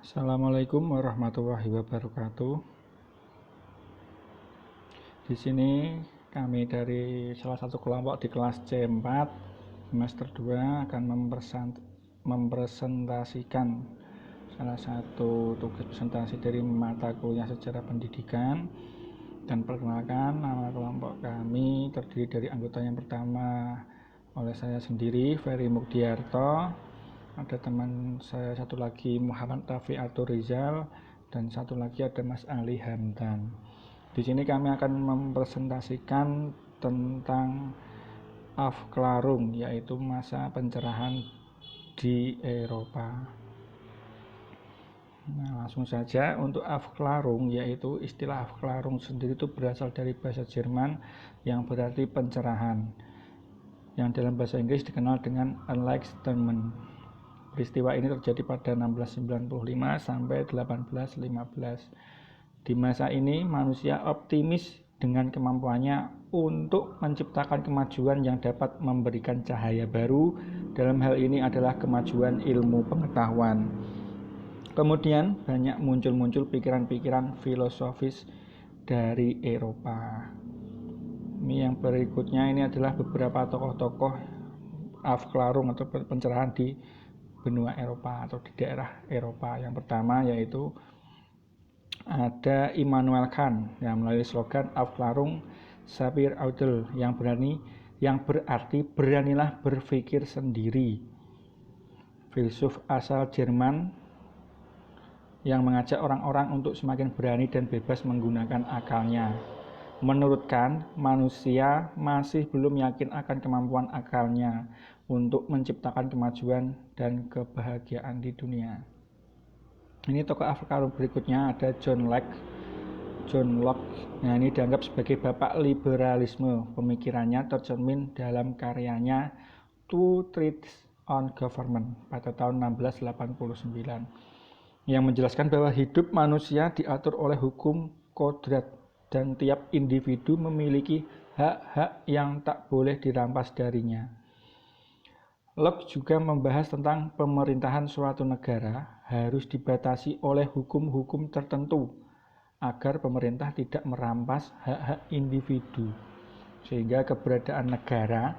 Assalamualaikum warahmatullahi wabarakatuh. Di sini kami dari salah satu kelompok di kelas C4 semester 2 akan mempresentasikan salah satu tugas presentasi dari mata kuliah sejarah pendidikan. Dan perkenalkan, nama kelompok kami terdiri dari anggota yang pertama oleh saya sendiri, Ferry Mukdiarto. Ada teman saya satu lagi, Muhammad Rafi'atul Rizal, dan satu lagi ada Mas Ali Hamdan. Di sini kami akan mempresentasikan tentang Afklarung, yaitu masa pencerahan di Eropa. Nah, langsung saja untuk Afklarung, yaitu istilah Afklarung sendiri itu berasal dari bahasa Jerman yang berarti pencerahan, yang dalam bahasa Inggris dikenal dengan Enlightenment. Peristiwa ini terjadi pada 1695 sampai 1815. Di masa ini manusia optimis dengan kemampuannya untuk menciptakan kemajuan yang dapat memberikan cahaya baru. Dalam hal ini adalah kemajuan ilmu pengetahuan. Kemudian banyak muncul pikiran-pikiran filosofis dari Eropa. Ini yang berikutnya ini adalah beberapa tokoh-tokoh Afklarung atau pencerahan di benua Eropa atau di daerah Eropa. Yang pertama yaitu ada Immanuel Kant yang melalui slogan Aufklärung Sapir Autel yang berarti beranilah berpikir sendiri. Filsuf asal Jerman yang mengajak orang-orang untuk semakin berani dan bebas menggunakan akalnya. Menurut Kant, manusia masih belum yakin akan kemampuan akalnya untuk menciptakan kemajuan dan kebahagiaan di dunia. Ini tokoh Afklarung berikutnya ada John Locke. Nah, ini dianggap sebagai bapak liberalisme. Pemikirannya tercermin dalam karyanya Two Treatises on Government pada tahun 1689 yang menjelaskan bahwa hidup manusia diatur oleh hukum kodrat dan tiap individu memiliki hak-hak yang tak boleh dirampas darinya. Locke juga membahas tentang pemerintahan suatu negara harus dibatasi oleh hukum-hukum tertentu agar pemerintah tidak merampas hak-hak individu, sehingga keberadaan negara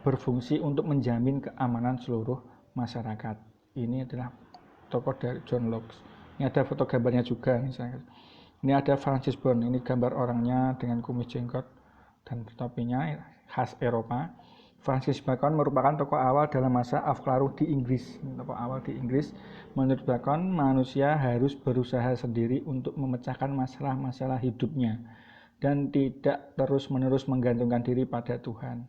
berfungsi untuk menjamin keamanan seluruh masyarakat. Ini adalah tokoh dari John Locke. Ini ada foto gambarnya juga misalnya. Ini ada Francis Bacon, ini gambar orangnya dengan kumis jenggot dan topinya khas Eropa. Francis Bacon merupakan tokoh awal dalam masa Afklarung di Inggris. Tokoh awal di Inggris. Menurut Bacon, manusia harus berusaha sendiri untuk memecahkan masalah-masalah hidupnya dan tidak terus-menerus menggantungkan diri pada Tuhan.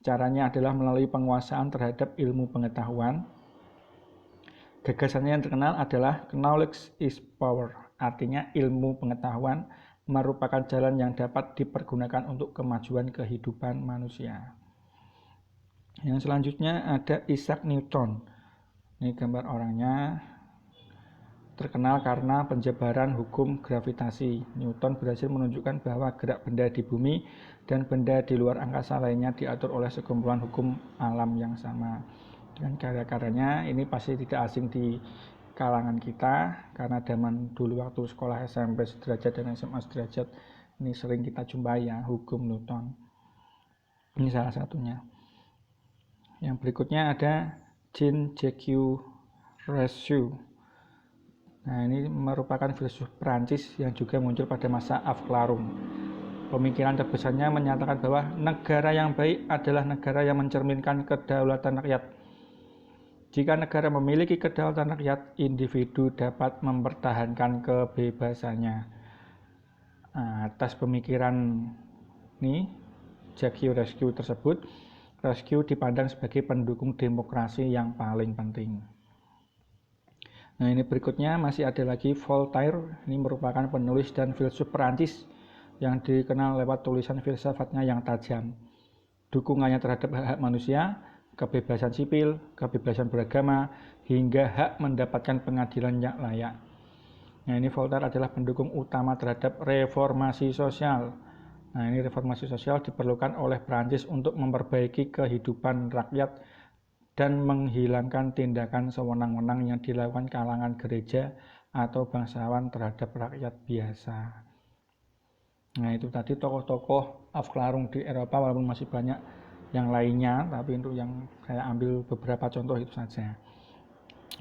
Caranya adalah melalui penguasaan terhadap ilmu pengetahuan. Gagasannya yang terkenal adalah knowledge is power, artinya ilmu pengetahuan merupakan jalan yang dapat dipergunakan untuk kemajuan kehidupan manusia. Yang selanjutnya ada Isaac Newton. Ini gambar orangnya, terkenal karena penyebaran hukum gravitasi. Newton berhasil menunjukkan bahwa gerak benda di bumi dan benda di luar angkasa lainnya diatur oleh sekumpulan hukum alam yang sama. Dan karya-karyanya ini pasti tidak asing di kalangan kita, karena zaman dulu waktu sekolah SMP sederajat dan SMA sederajat ini sering kita jumpai ya, hukum Newton. Ini salah satunya. Yang berikutnya ada Jean-Jacques Rousseau. Nah, ini merupakan filsuf Prancis yang juga muncul pada masa Afklarung. Pemikiran terbesarnya menyatakan bahwa negara yang baik adalah negara yang mencerminkan kedaulatan rakyat. Jika negara memiliki kedaulatan rakyat, individu dapat mempertahankan kebebasannya. Nah, atas pemikiran ini, Jacques Rousseau tersebut, Rousseau dipandang sebagai pendukung demokrasi yang paling penting. Nah, ini berikutnya masih ada lagi Voltaire. Ini merupakan penulis dan filsuf Perancis yang dikenal lewat tulisan filsafatnya yang tajam. Dukungannya terhadap hak-hak manusia, kebebasan sipil, kebebasan beragama, hingga hak mendapatkan pengadilan yang layak. Nah, ini Voltaire adalah pendukung utama terhadap reformasi sosial. Nah, ini reformasi sosial diperlukan oleh Prancis untuk memperbaiki kehidupan rakyat dan menghilangkan tindakan sewenang-wenang yang dilakukan kalangan gereja atau bangsawan terhadap rakyat biasa. Nah, itu tadi tokoh-tokoh Afklarung di Eropa, walaupun masih banyak yang lainnya, tapi untuk yang saya ambil beberapa contoh itu saja.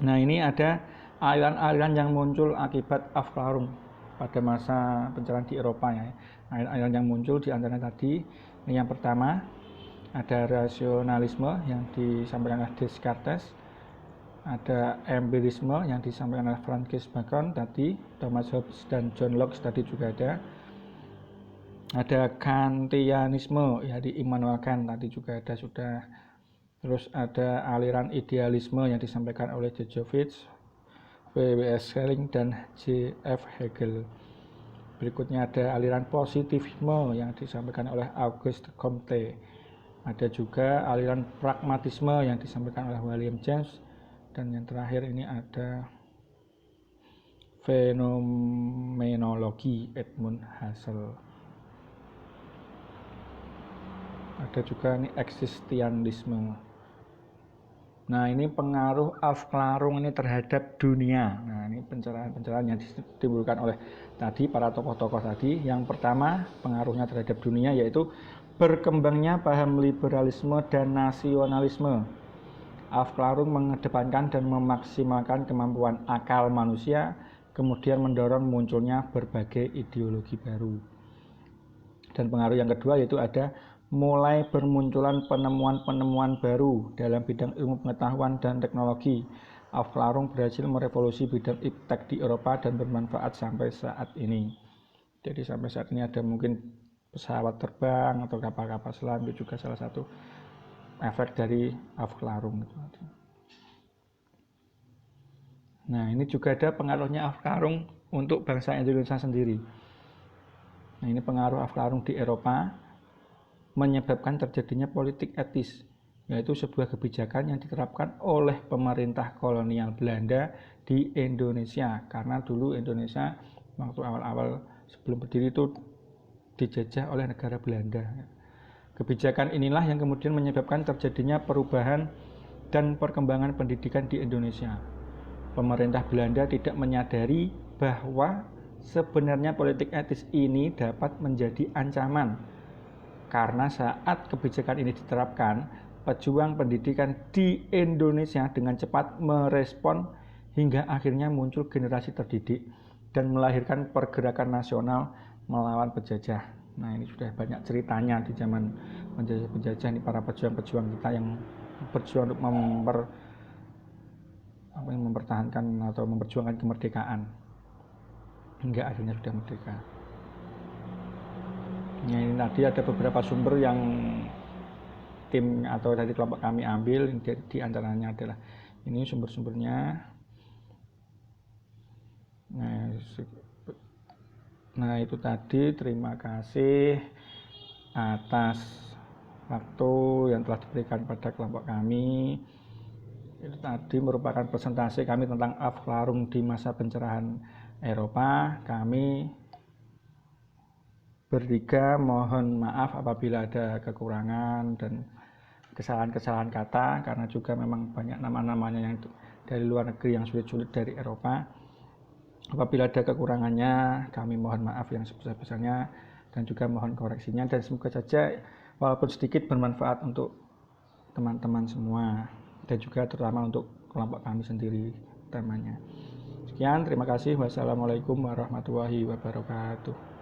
Nah, ini ada aliran-aliran yang muncul akibat Afklarung pada masa pencerahan di Eropa ya. Aliran-aliran yang muncul di antaranya tadi, ini yang pertama ada rasionalisme yang disampaikan oleh Descartes, ada empirisme yang disampaikan oleh Francis Bacon tadi, Thomas Hobbes dan John Locke tadi juga ada Kantianisme ya di Immanuel Kant tadi juga ada sudah. Terus ada aliran idealisme yang disampaikan oleh Jejovic, W.W.S. Schelling dan J.F. Hegel. Berikutnya ada aliran positivisme yang disampaikan oleh Auguste Comte. Ada juga aliran pragmatisme yang disampaikan oleh William James, dan yang terakhir ini ada fenomenologi Edmund Husserl. Ada juga ini eksistensialisme. Nah, ini pengaruh Afklarung ini terhadap dunia. Nah, ini pencerahan-pencerahan yang ditimbulkan oleh tadi para tokoh-tokoh tadi. Yang pertama, pengaruhnya terhadap dunia yaitu berkembangnya paham liberalisme dan nasionalisme. Afklarung mengedepankan dan memaksimalkan kemampuan akal manusia, kemudian mendorong munculnya berbagai ideologi baru. Dan pengaruh yang kedua yaitu ada mulai bermunculan penemuan-penemuan baru dalam bidang ilmu pengetahuan dan teknologi. Afklarung berhasil merevolusi bidang iptek di Eropa dan bermanfaat sampai saat ini. Jadi sampai saat ini ada mungkin pesawat terbang atau kapal-kapal selam, itu juga salah satu efek dari Afklarung. Nah, ini juga ada pengaruhnya Afklarung untuk bangsa Indonesia sendiri. Nah, ini pengaruh Afklarung di Eropa menyebabkan terjadinya politik etis, yaitu sebuah kebijakan yang diterapkan oleh pemerintah kolonial Belanda di Indonesia, karena dulu Indonesia waktu awal-awal sebelum berdiri itu dijajah oleh negara Belanda. Kebijakan inilah yang kemudian menyebabkan terjadinya perubahan dan perkembangan pendidikan di Indonesia. Pemerintah Belanda tidak menyadari bahwa sebenarnya politik etis ini dapat menjadi ancaman, karena saat kebijakan ini diterapkan, pejuang pendidikan di Indonesia dengan cepat merespon hingga akhirnya muncul generasi terdidik dan melahirkan pergerakan nasional melawan penjajah. Nah, ini sudah banyak ceritanya di zaman penjajah ini, para pejuang-pejuang kita yang berjuang untuk mempertahankan atau memperjuangkan kemerdekaan hingga akhirnya sudah merdeka. Nah, ini tadi ada beberapa sumber yang tim atau dari kelompok kami ambil, di antaranya adalah ini sumber-sumbernya. Nah, itu tadi, terima kasih atas waktu yang telah diberikan pada kelompok kami. Itu tadi merupakan presentasi kami tentang Afklarung di masa pencerahan Eropa. Kami bertiga mohon maaf apabila ada kekurangan dan kesalahan-kesalahan kata, karena juga memang banyak nama-namanya yang dari luar negeri yang sulit-sulit dari Eropa. Apabila ada kekurangannya, kami mohon maaf yang sebesar-besarnya dan juga mohon koreksinya, dan semoga saja walaupun sedikit bermanfaat untuk teman-teman semua dan juga terutama untuk kelompok kami sendiri utamanya. Sekian, terima kasih. Wassalamualaikum warahmatullahi wabarakatuh.